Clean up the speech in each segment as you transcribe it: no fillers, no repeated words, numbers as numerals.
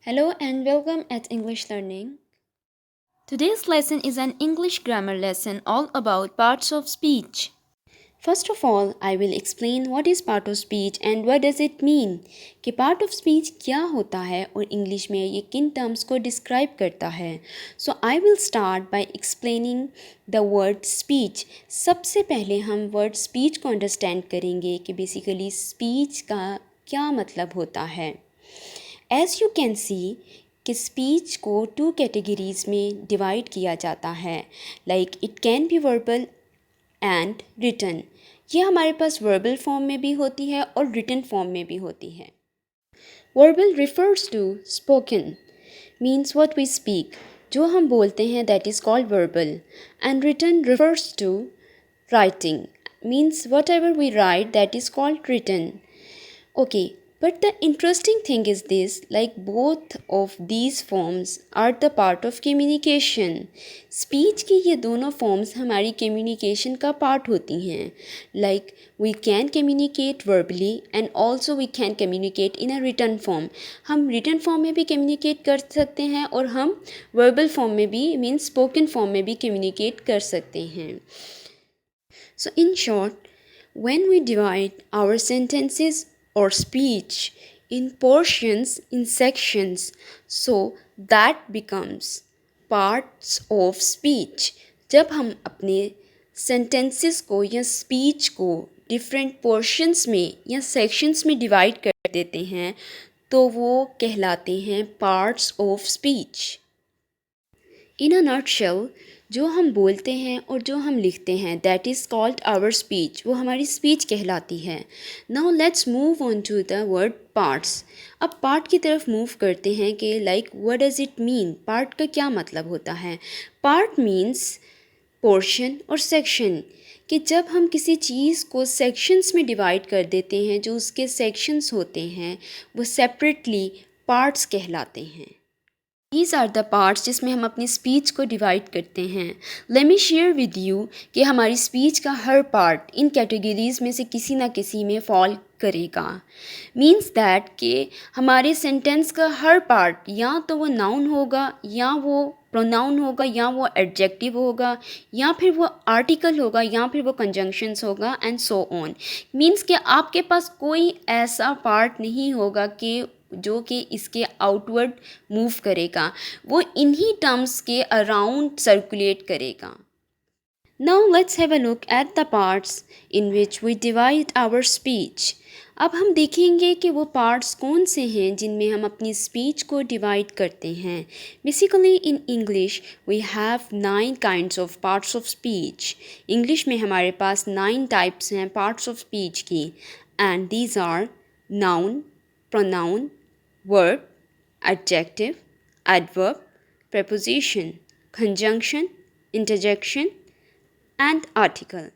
Hello and welcome at English Learning. Today's lesson is an English grammar lesson all about parts of speech. First of all, I will explain what is part of speech and what does it mean कि part of speech क्या होता है और English में ये किन terms को describe करता है. So I will start by explaining the word speech. सबसे पहले हम word speech को understand करेंगे कि basically speech का क्या मतलब होता है. एज़ यू कैन सी कि स्पीच को टू कैटेगरीज में डिवाइड किया जाता है like it can be verbal and written. ये हमारे पास वर्बल फॉर्म में भी होती है और रिटन फॉर्म में भी होती है. Verbal refers to spoken means what we speak. जो हम बोलते हैं that is called verbal. And written refers to writing means whatever we write that is called written. Okay, but the interesting thing is this, like both of these forms are the part of communication. Speech की ये दोनों forms हमारी communication का part होती हैं. Like we can communicate verbally and also we can communicate in a written form. हम written form में भी communicate कर सकते हैं और हम verbal form में भी means spoken form में भी communicate कर सकते हैं. So in short, when we divide our sentences or speech in portions, in sections, so that becomes parts of speech. जब हम अपने sentences को या speech को different portions में या sections में divide कर देते हैं तो वो कहलाते हैं parts of speech. In a nutshell जो हम बोलते हैं और जो हम लिखते हैं that is called our speech. वो हमारी स्पीच कहलाती है. Now let's move on to the word parts. अब पार्ट की तरफ मूव करते हैं कि like what does it mean. Part का क्या मतलब होता है. पार्ट मीन्स पोर्शन और सेक्शन. कि जब हम किसी चीज़ को सेक्शंस में डिवाइड कर देते हैं जो उसके सेक्शंस होते हैं वो सेपरेटली पार्ट्स कहलाते हैं. These are the parts जिसमें हम अपनी स्पीच को डिवाइड करते हैं. Let me share with you कि हमारी स्पीच का हर पार्ट इन कैटेगरीज में से किसी ना किसी में फॉल करेगा. मीन्स दैट कि हमारे सेंटेंस का हर पार्ट या तो वो नाउन होगा या वो प्रोनाउन होगा या वो एडजेक्टिव होगा या फिर वो आर्टिकल होगा या फिर वो कंजंक्शंस होगा एंड सो ऑन. मीन्स कि आपके पास कोई ऐसा पार्ट नहीं होगा कि जो कि इसके आउटवर्ड मूव करेगा. वो इन्हीं टर्म्स के अराउंड सर्कुलेट करेगा. Now let's have a look at the parts in which we divide our speech. अब हम देखेंगे कि वो पार्ट्स कौन से हैं जिनमें हम अपनी स्पीच को डिवाइड करते हैं. Basically in English we have 9 kinds of parts of speech. English में हमारे पास 9 टाइप्स हैं पार्ट्स ऑफ स्पीच की and these are noun, pronoun, verb, adjective, adverb, preposition, conjunction, interjection, and article.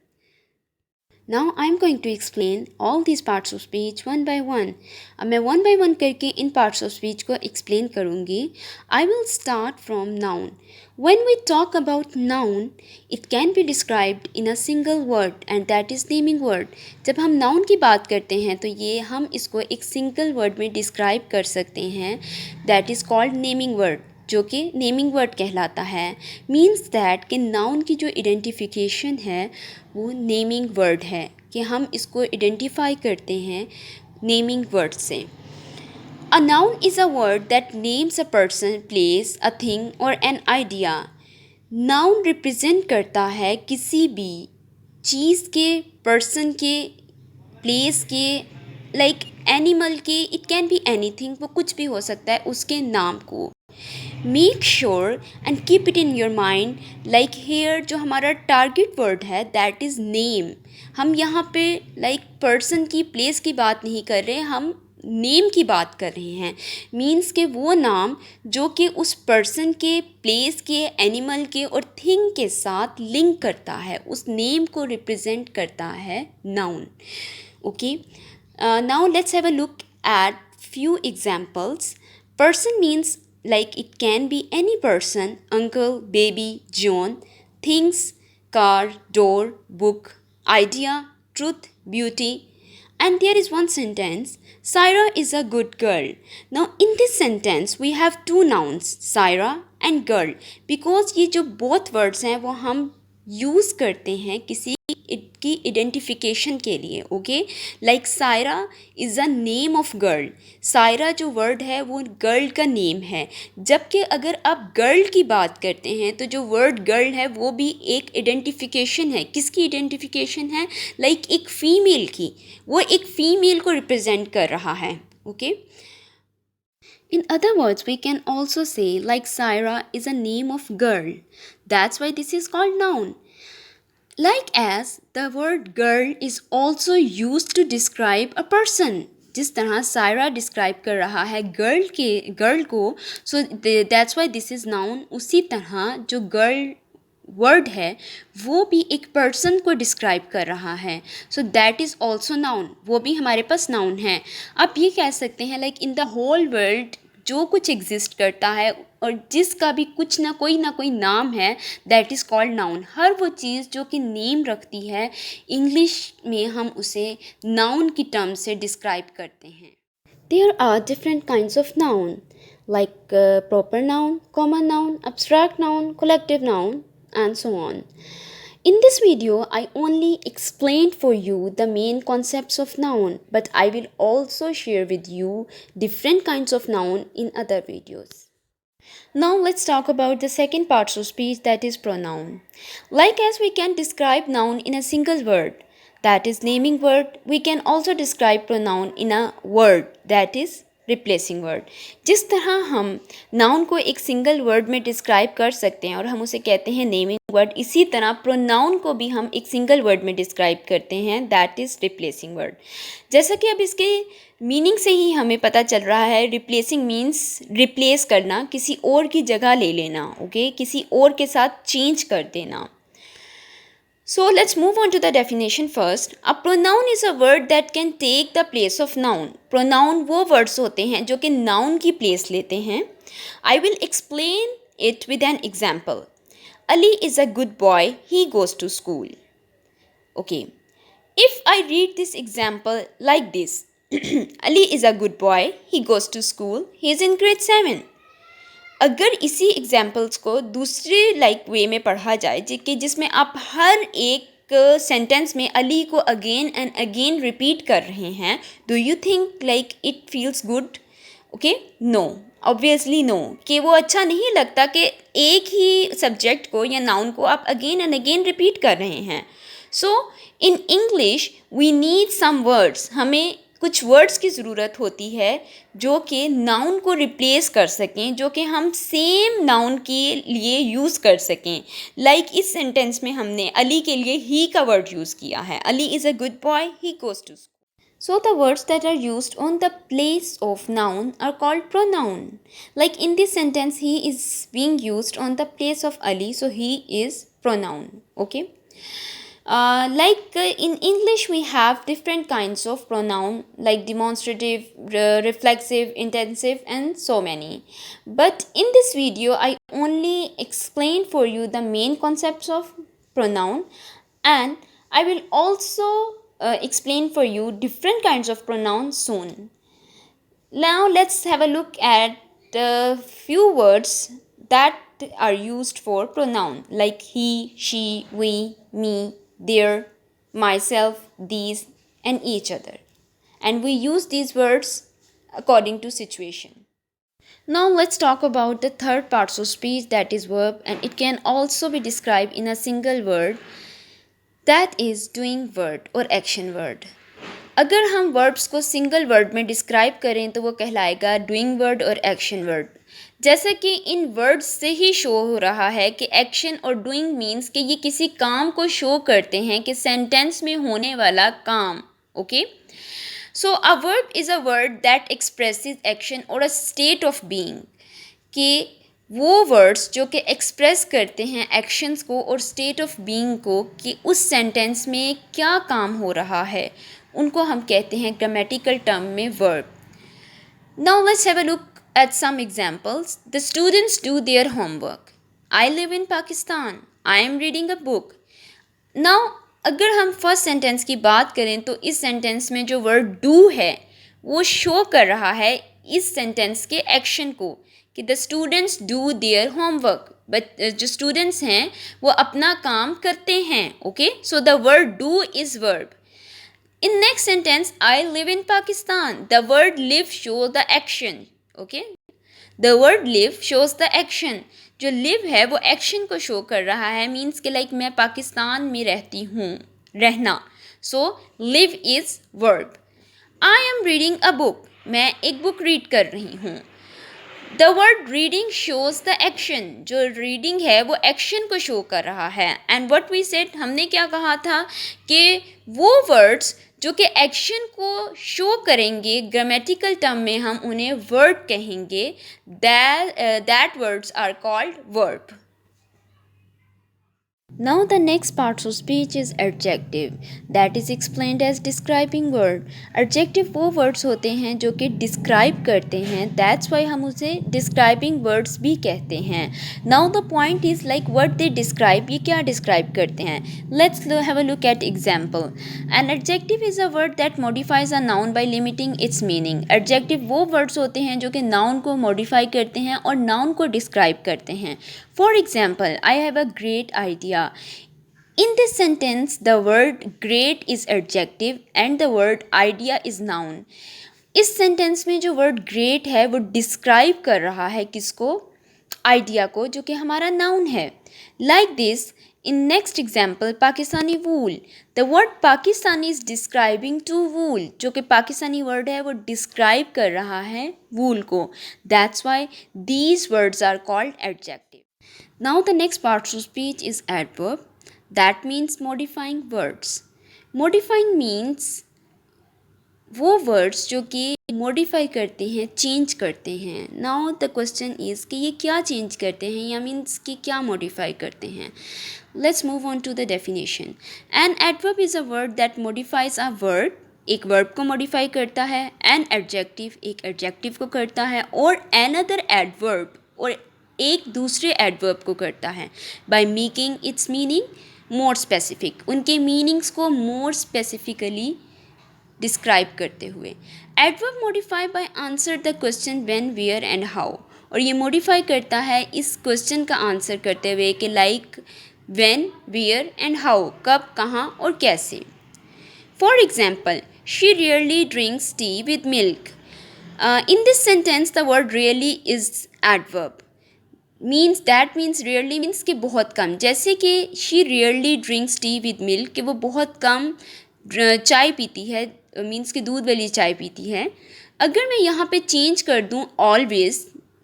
Now I am going to explain all these parts of speech one by one. अब मैं one by one करके इन parts of speech को explain करूँगी. I will start from noun. When we talk about noun, it can be described in a single word and that is naming word. जब हम noun की बात करते हैं तो ये हम इसको एक single word में describe कर सकते हैं that is called naming word. जो कि नेमिंग वर्ड कहलाता है. मीन्स दैट कि नाउन की जो आइडेंटिफिकेशन है वो नेमिंग वर्ड है कि हम इसको आइडेंटिफाई करते हैं नेमिंग वर्ड से. A noun is a word that names a person, place, a thing और एन आइडिया. नाउन रिप्रेजेंट करता है किसी भी चीज़ के, पर्सन के, प्लेस के, लाइक एनिमल के. It can be anything. वो कुछ भी हो सकता है उसके नाम को. Make sure and keep it in your mind. Like here जो हमारा टारगेट वर्ड है दैट इज़ नेम. हम यहाँ पे लाइक पर्सन की, प्लेस की बात नहीं कर रहे, हम नेम की बात कर रहे हैं. मीन्स के वो नाम जो कि उस पर्सन के, प्लेस के, एनिमल के और थिंग के साथ लिंक करता है, उस नेम को रिप्रेजेंट करता है noun. Okay, now let's have a look at few examples. Person means like it can be any person, uncle, baby, John. Things, car, door, book, idea, truth, beauty. And there is one sentence, Saira is a good girl. Now in this sentence we have two nouns, Saira and girl, because ये जो both words हैं वो हम use करते हैं किसी की इडेंटिफिकेशन के लिए, okay. Like Saira is a name of girl. Saira जो वर्ड है वो गर्ल का नेम है, जबकि अगर आप गर्ल की बात करते हैं तो जो वर्ड गर्ल है वो भी एक आइडेंटिफिकेशन है। किसकी आइडेंटिफिकेशन है? लाइक एक फ़ीमेल की, वो एक फ़ीमेल को रिप्रेजेंट कर रहा है, okay. In other words, we can also say like Saira is a name of girl. That's why this is called noun. Like as the word girl is also used to describe a person. जिस तरह Saira describe कर रहा है girl को, so that's why this is noun. उसी तरह जो girl word है वो भी एक पर्सन को डिस्क्राइब कर रहा है, so that is also noun. वो भी हमारे पास नाउन है। आप ये कह सकते हैं like in the whole world जो कुछ एग्जिस्ट करता है और जिसका भी कुछ ना कोई नाम है, दैट इज़ कॉल्ड नाउन। हर वो चीज़ जो कि नेम रखती है, इंग्लिश में हम उसे नाउन की टर्म से डिस्क्राइब करते हैं। There are different kinds of noun like proper noun, common noun, abstract noun, collective noun, and so on. In this video, I only explained for you the main concepts of noun, but I will also share with you different kinds of noun in other videos. Now let's talk about the second part of speech, that is pronoun. Like as we can describe noun in a single word, that is naming word, we can also describe pronoun in a word, that is replacing word. जिस तरह हम noun को एक single word में describe कर सकते हैं और हम उसे कहते हैं नेमिंग वर्ड, इसी तरह प्रोनाउन को भी हम एक सिंगल वर्ड में डिस्क्राइब करते हैं, दैट इज़ रिप्लेसिंग वर्ड। जैसा कि अब इसके मीनिंग से ही हमें पता चल रहा है, रिप्लेसिंग मीन्स रिप्लेस करना, किसी और की जगह ले लेना, ओके, किसी और के साथ चेंज कर देना। So let's move on to the definition first. A pronoun is a word that can take the place of noun. Pronoun वो words होते हैं जो कि noun की place लेते हैं। I will explain it with an example. Ali is a good boy. He goes to school. Okay. If I read this example like this, Ali is a good boy. He goes to school. He is in grade 7. अगर इसी examples को दूसरे वे में पढ़ा जाए कि जिसमें आप हर एक सेंटेंस में अली को अगेन एंड अगेन रिपीट कर रहे हैं, do you think like it feels good? Okay, no, obviously no, कि वो अच्छा नहीं लगता कि एक ही सब्जेक्ट को या नाउन को आप अगेन एंड अगेन रिपीट कर रहे हैं। So in English we need some words, हमें कुछ वर्ड्स की ज़रूरत होती है जो कि नाउन को रिप्लेस कर सकें, जो कि हम सेम नाउन के लिए यूज़ कर सकें। लाइक इस सेंटेंस में हमने अली के लिए ही का वर्ड यूज़ किया है, Ali is a good boy, he goes to school. So the words that are used on the place of noun are called pronoun. Like in this sentence, he is being used on the place of Ali, so he is pronoun. Okay. In English, we have different kinds of pronoun like demonstrative, reflexive, intensive, and so many. But in this video, I only explain for you the main concepts of pronoun, and I will also explain for you different kinds of pronouns soon. Now let's have a look at a few words that are used for pronoun like he, she, we, me, their, myself, these, and each other. And we use these words according to situation. Now let's talk about the third part of speech, that is verb, and it can also be described in a single word, that is doing word or action word. अगर हम verbs को single word में describe करें तो वो कहलाएगा doing word और action word. जैसा कि इन वर्ड्स से ही शो हो रहा है कि एक्शन और डूइंग मीन्स कि ये किसी काम को शो करते हैं कि सेंटेंस में होने वाला काम, okay. So a verb is a word that expresses action और अ स्टेट ऑफ बीइंग, कि वो वर्ड्स जो कि एक्सप्रेस करते हैं एक्शंस को और स्टेट ऑफ बीइंग को, कि उस सेंटेंस में क्या काम हो रहा है, उनको हम कहते हैं ग्रामेटिकल टर्म में verb. Now let's have a look at some examples. The students do their homework. I live in Pakistan. I am reading a book. Now अगर हम फर्स्ट सेंटेंस की बात करें तो इस सेंटेंस में जो वर्ड डू है वो शो कर रहा है इस सेंटेंस के एक्शन को कि the students do their homework, but जो स्टूडेंट्स हैं वो अपना काम करते हैं. Okay, so the word do is verb. In next sentence, I live in Pakistan. The word live shows the action. Okay? The word live shows the action. जो live है वो action को show कर रहा है. Means कि like मैं पाकिस्तान में रहती हूँ. रहना. So live is verb. I am reading a book. मैं एक book read कर रही हूँ. The word reading shows the action. जो रीडिंग है वो एक्शन को शो कर रहा है. एंड व्हाट वी सेड, हमने क्या कहा था कि वो वर्ड्स जो कि एक्शन को शो करेंगे ग्रामेटिकल टर्म में हम उन्हें वर्ब कहेंगे. That words are called verb. Now the next part of speech is adjective, that is explained as describing word. Adjective वो words होते हैं जो कि describe करते हैं, that's why हम उसे describing words भी कहते हैं. Now the point is like what they describe, ये क्या describe करते हैं. Let's have a look at example. An adjective is a word that modifies a noun by limiting its meaning. Adjective वो words होते हैं जो कि noun को modify करते हैं और noun को describe करते हैं. For example, I have a great idea. In this sentence, the word great is adjective and the word idea is noun. इस sentence में जो word great है वो describe कर रहा है किसको? Idea को, जो कि हमारा noun है. Like this, in next example, Pakistani wool. The word Pakistani is describing to wool. जो कि पाकिस्तानी word है वो describe कर रहा है wool को. That's why these words are called adjective. Now the next part of speech is adverb. That means modifying words. Modifying means वो words जो कि modify करते हैं, change करते हैं. Now the question is कि ये क्या change करते हैं या means कि क्या modify करते हैं. Let's move on to the definition. An adverb is a word that modifies a word. एक verb को modify करता है. An adjective एक adjective को करता है और another adverb और एक दूसरे एडवर्ब को करता है by making its meaning more specific. उनके मीनिंग्स को मोर स्पेसिफिकली डिस्क्राइब करते हुए. Adverb modify by answer the question when, where and how. और ये मॉडिफाई करता है इस क्वेश्चन का आंसर करते हुए कि like when, where and how, कब, कहाँ और कैसे. For example, she rarely drinks tea with milk. In this sentence the word really is adverb. Means that means rarely means कि बहुत कम. जैसे कि she rarely drinks tea with milk, कि वो बहुत कम चाय पीती है, मीन्स कि दूध वाली चाय पीती है. अगर मैं यहाँ पे चेंज कर दूँ ऑलवेज,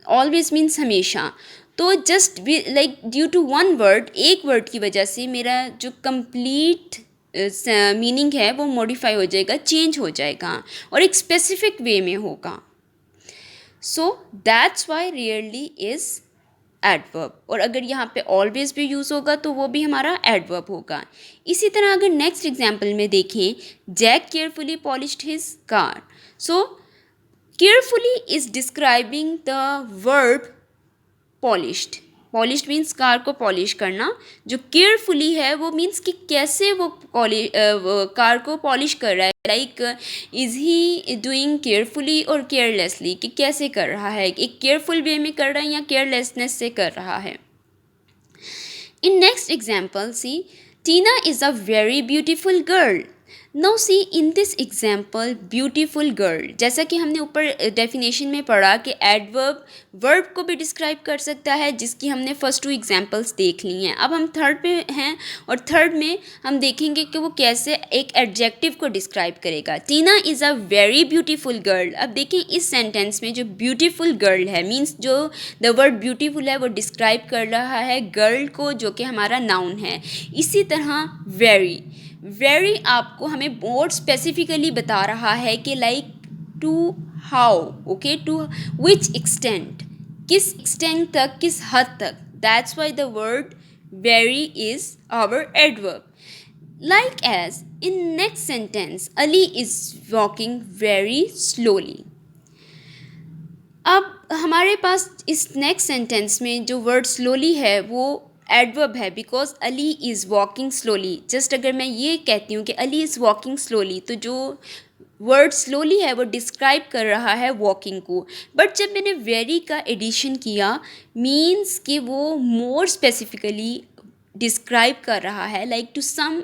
ऑलवेज मीन्स हमेशा, तो just like due to one word, एक वर्ड की वजह से मेरा जो कंप्लीट मीनिंग है वो मॉडिफाई हो जाएगा, चेंज हो जाएगा और एक स्पेसिफिक वे में होगा. So that's why rarely is adverb. और अगर यहाँ पे ऑलवेज भी यूज़ होगा तो वो भी हमारा एडवर्ब होगा. इसी तरह अगर नेक्स्ट एग्जाम्पल में देखें, Jack carefully polished his car. So carefully is describing the verb polished. Polished means car को पॉलिश करना. जो केयरफुली है वो मीन्स कि कैसे वो कार को पॉलिश कर रहा है. Like is he doing carefully और केयरलेसली, कि कैसे कर रहा है, एक केयरफुल वे में कर रहा है या केयरलेसनेस से कर रहा है. In next example see, Tina is a very beautiful girl. Now see in this example beautiful girl, जैसा कि हमने ऊपर डेफिनेशन में पढ़ा कि एडवर्ब वर्ब को भी डिस्क्राइब कर सकता है, जिसकी हमने फर्स्ट 2 एग्जाम्पल्स देख ली हैं. अब हम थर्ड पे हैं और थर्ड में हम देखेंगे कि वो कैसे एक एडजेक्टिव को डिस्क्राइब करेगा. Tina is a very beautiful girl. अब देखिए इस सेंटेंस में जो ब्यूटीफुल गर्ल है, मीन्स जो द वर्ड ब्यूटीफुल है वो डिस्क्राइब कर रहा है गर्ल को, जो कि हमारा नाउन है. इसी तरह वेरी, वेरी आपको हमें बहुत स्पेसिफिकली बता रहा है कि like to how, okay, to which extent, किस एक्सटेंट तक, किस हद तक. That's why the word very is our adverb. Like as in next sentence, Ali is walking very slowly. अब हमारे पास इस नेक्स्ट सेंटेंस में जो वर्ड स्लोली है वो एडवर्ब है because Ali is walking slowly. Just अगर मैं ये कहती हूँ कि अली इज़ वॉकिंग स्लोली, तो जो वर्ड स्लोली है वो डिस्क्राइब कर रहा है वॉकिंग को। बट जब मैंने वेरी का एडिशन किया, मीन्स कि वो मोर स्पेसिफिकली डिस्क्राइब कर रहा है, like to some,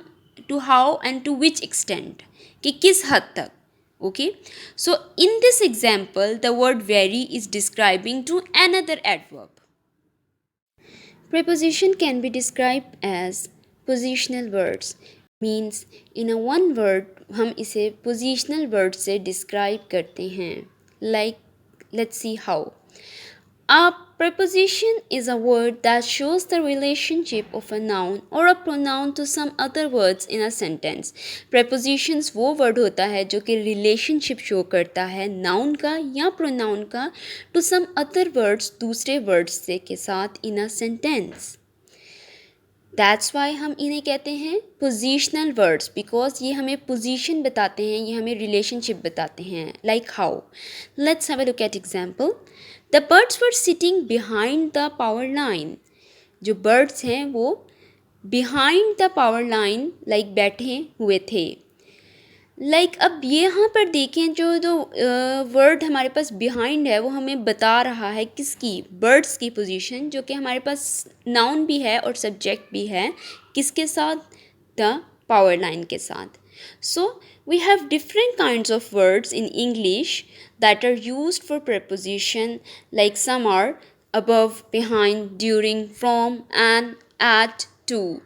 to how and to which extent, कि किस हद तक। Okay, so in this example the word very is describing to another adverb. Preposition can be described as positional words, means in a one word हम इसे positional word से describe करते हैं. Like, let's see how. A preposition is a word that shows the relationship of a noun or a pronoun to some other words in a sentence. Prepositions वो word होता है जो कि relationship show करता है noun का या pronoun का to some other words दूसरे words से के साथ in a sentence. That's why हम इन्हें कहते हैं positional words, because ये हमें position बताते हैं, ये हमें relationship बताते हैं. Like how? Let's have a look at example. The birds were sitting behind the power line. जो birds हैं वो behind the power line like बैठे हुए थे. Like अब यहाँ पर देखें, जो वर्ड हमारे पास behind है वो हमें बता रहा है किसकी, birds की position, जो कि हमारे पास noun भी है और subject भी है, किसके साथ, the power line के साथ. So we have different kinds of words in English that are used for preposition, like some are above, behind, during, from, and, at, to.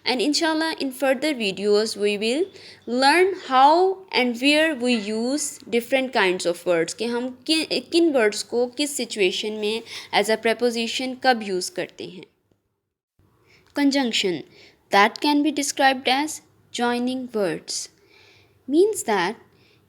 And inshallah in further videos we will learn how and where we use different kinds of words, कि हम किन words को किस situation में as a preposition कब use करते हैं. Conjunction, that can be described as joining words, means that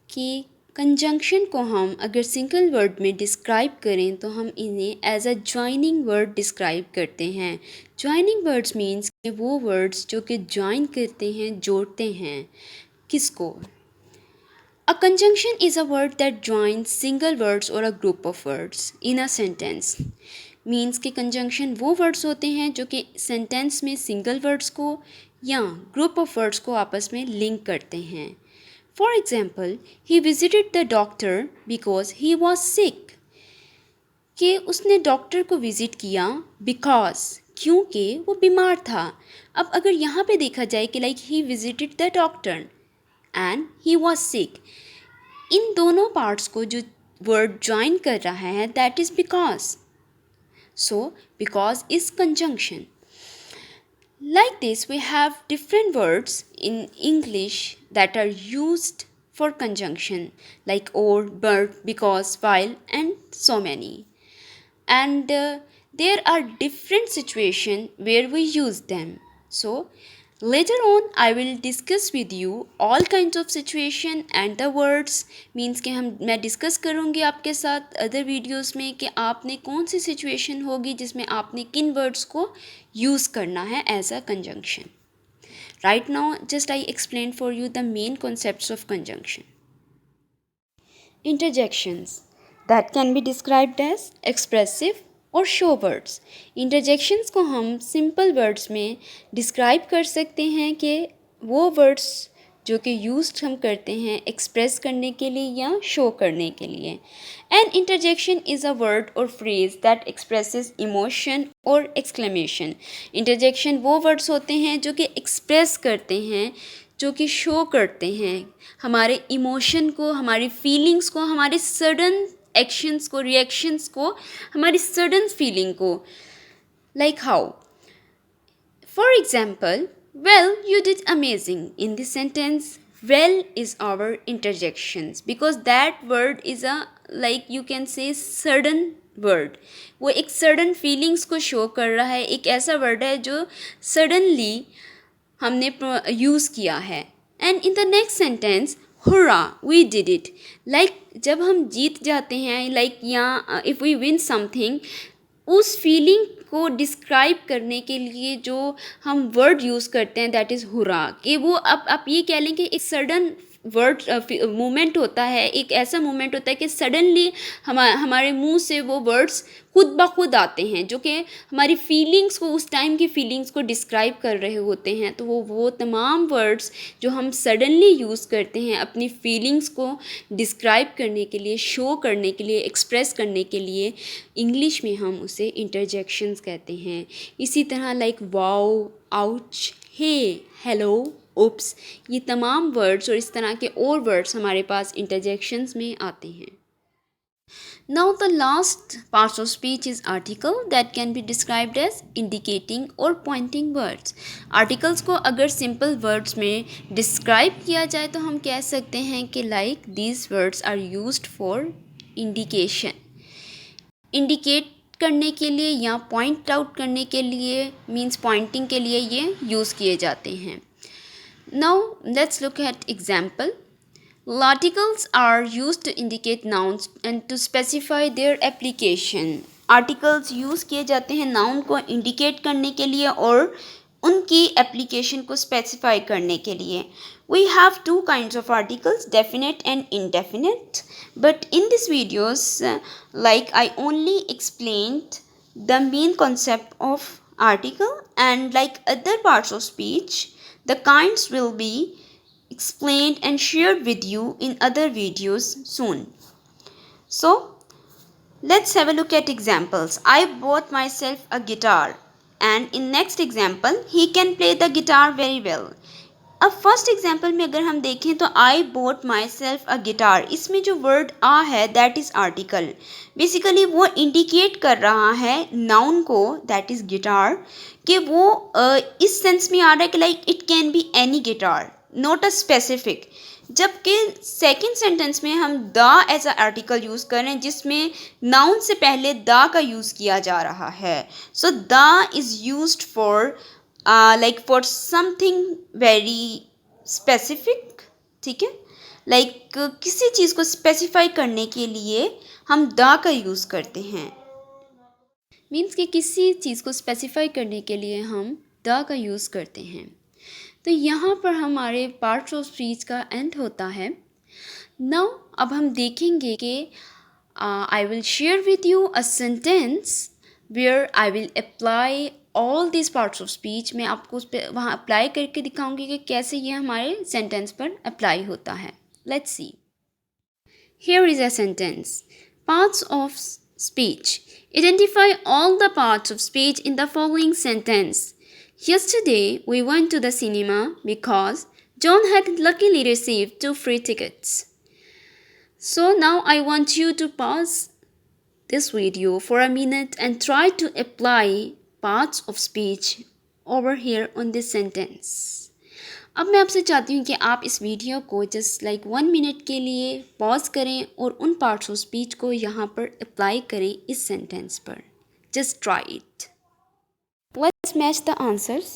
कि कंजंक्शन को हम अगर सिंगल वर्ड में डिस्क्राइब करें तो हम इन्हें as a joining word describe करते हैं. ज्वाइनिंग वर्ड्स मीन्स कि वो वर्ड्स जो कि ज्वाइन करते हैं, जोड़ते हैं किसको. A conjunction is a word that joins single words और a group of words in a sentence. Means कि कंजंक्शन वो वर्ड्स होते हैं जो कि सेंटेंस में सिंगल वर्ड्स को या ग्रुप ऑफ वर्ड्स को आपस में लिंक करते हैं. For example, he visited the doctor because he was sick. कि उसने डॉक्टर को विज़िट किया because, क्योंकि वो बीमार था. अब अगर यहाँ पे देखा जाए कि like he visited the doctor and he was sick, इन दोनों पार्ट्स को जो वर्ड ज्वाइन कर रहा है that is because. So because is conjunction. Like this, we have different words in English that are used for conjunction, like or, but, because, while, and so many. And there are different situations where we use them. So later on I will discuss with you all kinds of situation and the words, means कि मैं discuss करूँगी आपके साथ other videos में कि आपने कौन सी situation होगी जिसमें आपने किन वर्ड्स को यूज़ करना है as a conjunction. Right now just I explained for you the main concepts of conjunction. Interjections, that can be described as expressive और शो वर्ड्स. इंटरजेक्शंस को हम सिंपल वर्ड्स में डिस्क्राइब कर सकते हैं कि वो वर्ड्स जो कि यूज्ड हम करते हैं एक्सप्रेस करने के लिए या शो करने के लिए. N interjection is a word और फ्रेज दैट एक्सप्रेसेस इमोशन और एक्सक्लेमेशन. इंटरजेक्शन वो वर्ड्स होते हैं जो कि एक्सप्रेस करते हैं, जो कि शो करते हैं हमारे इमोशन को, हमारी फीलिंग्स को, हमारे सडन एक्शंस को, रिएक्शंस को, हमारी सडन फीलिंग को. Like how, for example, well you did amazing. In this sentence well is our interjections because that word is a, like you can say, sudden word. वो एक sudden feelings को show कर रहा है, एक ऐसा word है जो suddenly हमने यूज़ किया है. And in the next sentence, hurrah we did it, like जब हम जीत जाते हैं, like या if we win something, उस फीलिंग को डिस्क्राइब करने के लिए जो हम वर्ड यूज़ करते हैं दैट इज़ हुरा. कि वो अब आप ये कह लें कि एक सडन वर्ड मोमेंट होता है, एक ऐसा मोमेंट होता है कि सडनली हमारे मुंह से वो वर्ड्स खुद ब खुद आते हैं जो कि हमारी फीलिंग्स को, उस टाइम की फीलिंग्स को डिस्क्राइब कर रहे होते हैं। तो वो तमाम वर्ड्स जो हम सडनली यूज़ करते हैं अपनी फीलिंग्स को डिस्क्राइब करने के लिए, शो करने के लिए, एक्सप्रेस करने के लिए, इंग्लिश में हम उसे इंटरजेक्शंस कहते हैं। इसी तरह लाइक वाओ, आउच, हे, हेलो, उप्स, ये तमाम वर्ड्स और इस तरह के और वर्ड्स हमारे पास इंटरजेक्शंस में आते हैं। Now the last part of speech is article that can be described as indicating or pointing words. Articles को अगर simple words में describe किया जाए तो हम कह सकते हैं कि like these words are used for indication. Indicate करने के लिए या point out करने के लिए means pointing के लिए ये use किए जाते हैं। Now let's look at example. Articles are used to indicate nouns and to specify their application. Articles use किए जाते हैं noun को indicate करने के लिए और उनकी application को specify करने के लिए. We have two kinds of articles, definite and indefinite. But in this videos, like I only explained the main concept of article, and like other parts of speech, the kinds will be explained and shared with you in other videos soon. So let's have a look at examples. I bought myself a guitar, and in next example he can play the guitar very well. अब first example में अगर हम देखें तो I bought myself a guitar, इसमें जो word आ है दैट इज़ आर्टिकल। बेसिकली वो इंडिकेट कर रहा है नाउन को दैट इज़ गिटार कि वो इस सेंस में आ रहा है कि like it can be any guitar, not a specific. जबकि सेकेंड सेंटेंस में हम the as a article use कर रहे हैं जिसमें नाउन से पहले द का यूज़ किया जा रहा है। So the is used for like for something very specific, ठीक है, like किसी चीज़ को स्पेसिफाई करने के लिए हम द का यूज़ करते हैं। मीन्स कि किसी चीज़ को स्पेसिफाई करने के लिए हम द का यूज़ करते हैं। तो यहाँ पर हमारे पार्ट्स ऑफ स्पीच का एंड होता है। नाउ अब हम देखेंगे कि I will share with you a sentence where I will apply all this parts of speech. मैं आपको उस पर वहाँ अप्लाई करके दिखाऊंगी कि कैसे ये हमारे सेंटेंस पर अप्लाई होता है। Let's see. Here is a sentence. Parts of speech. Identify all the parts of speech in the following sentence. Yesterday, we went to the cinema because John had luckily received 2 free tickets. So now I want you to pause this video for a minute and try to apply parts of speech over here on this sentence. अब मैं आपसे चाहती हूँ कि आप इस video को just like 1 minute के लिए पॉज करें और उन पार्ट्स ऑफ स्पीच को यहाँ पर अप्लाई करें इस सेंटेंस पर। Just try it. Let's match the answers.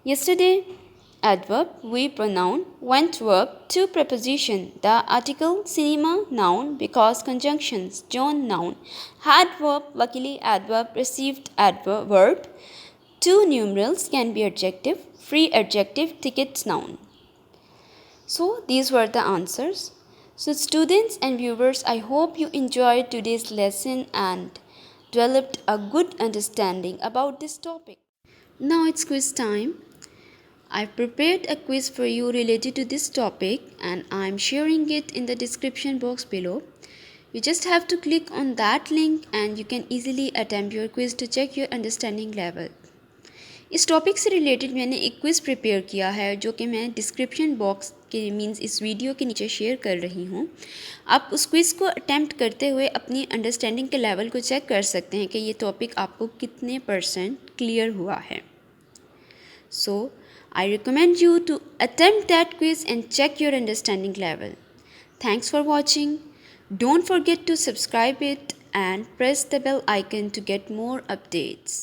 Yesterday, adverb, we pronoun, went verb, to preposition, the article, cinema, noun, because conjunctions, John, noun, had verb, luckily adverb, received adverb, verb, 2 numerals can be adjective, free adjective, tickets, noun. So these were the answers. So students and viewers, I hope you enjoyed today's lesson and developed a good understanding about this topic. Now it's quiz time. I've prepared a quiz for you related to this topic and I'm sharing it in the description box below. You just have to click on that link and you can easily attempt your quiz to check your understanding level. इस topic से related मैंने एक quiz prepare किया है जो कि मैं description box के मींस इस वीडियो के नीचे शेयर कर रही हूँ। आप उस क्विज़ को अटेम्प्ट करते हुए अपनी अंडरस्टैंडिंग के लेवल को चेक कर सकते हैं कि ये टॉपिक आपको कितने % क्लियर हुआ है। So, I recommend you to attempt that quiz and check your understanding level. Thanks for watching. Don't forget to subscribe it and press the bell icon to get more updates.